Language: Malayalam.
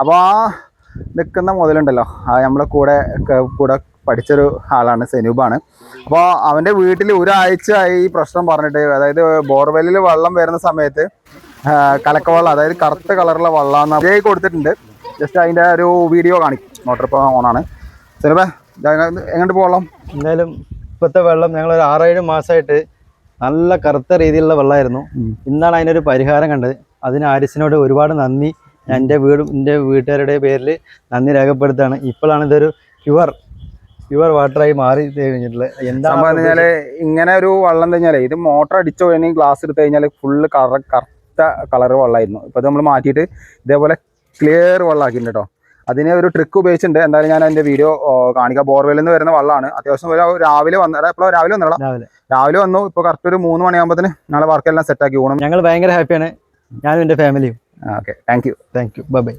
അപ്പോൾ ആ നിൽക്കുന്ന മുതലുണ്ടല്ലോ നമ്മളെ കൂടെ പഠിച്ചൊരു ആളാണ്, സെനൂബാണ്. അപ്പോൾ അവൻ്റെ വീട്ടിൽ ഒരാഴ്ചയായി ഈ പ്രശ്നം പറഞ്ഞിട്ട്, അതായത് ബോർവെല്ലിൽ വെള്ളം വരുന്ന സമയത്ത് കലക്കവെള്ളം, അതായത് കറുത്ത കളറുള്ള വെള്ളം അതിലേക്ക് കൊടുത്തിട്ടുണ്ട്. ജസ്റ്റ് അതിൻ്റെ ഒരു വീഡിയോ കാണിക്കും. മോട്ടർ ഇപ്പോൾ ഓണാണ്. സെനൂബേ, എങ്ങോട്ട് പോകണം? എന്തായാലും ഇപ്പോഴത്തെ വെള്ളം ഞങ്ങൾ ഒരു 6-7 മാസമായിട്ട് നല്ല കറുത്ത രീതിയിലുള്ള വെള്ളമായിരുന്നു. ഇന്നാണ് അതിനൊരു പരിഹാരം കണ്ടത്. അതിന് ആരിസിനോട് ഒരുപാട് നന്ദി. ഞാൻ എൻ്റെ വീട്ടുകാരുടെ പേരിൽ നന്ദി രേഖപ്പെടുത്തുകയാണ്. ഇപ്പോഴാണ് ഇതൊരു പ്യുവർ വാട്ടറായി മാറി കഴിഞ്ഞിട്ടുള്ളത്. എന്താണെന്ന് പറഞ്ഞാൽ ഇങ്ങനെ ഒരു വെള്ളം കഴിഞ്ഞാൽ ഇത് മോട്ടർ അടിച്ചു കഴിഞ്ഞാൽ ഗ്ലാസ് എടുത്തു കഴിഞ്ഞാൽ ഫുള്ള് കറുത്ത കളർ വെള്ളമായിരുന്നു. ഇപ്പോൾ നമ്മൾ മാറ്റിയിട്ട് ഇതേപോലെ ക്ലിയർ വെള്ളമാക്കിയിട്ടുണ്ട് കേട്ടോ. അതിന് ഒരു ട്രിക്ക് ഉപയോഗിച്ചിട്ടുണ്ട്. എന്തായാലും ഞാൻ അതിൻ്റെ വീഡിയോ കാണിക്കാം. ബോർവെല്ലിൽ നിന്ന് വരുന്ന വെള്ളമാണ്. അത്യാവശ്യം രാവിലെ രാവിലെ വന്നു. ഇപ്പോൾ കറക്റ്റ് ഒരു 3 മണിയാകുമ്പോഴത്തേന് നാളെ വർക്കെല്ലാം സെറ്റാക്കി പോകണം. ഞങ്ങൾ ഭയങ്കര ഹാപ്പിയാണ്, ഞാനും എൻ്റെ ഫാമിലിയും. Okay, thank you. ബൈ.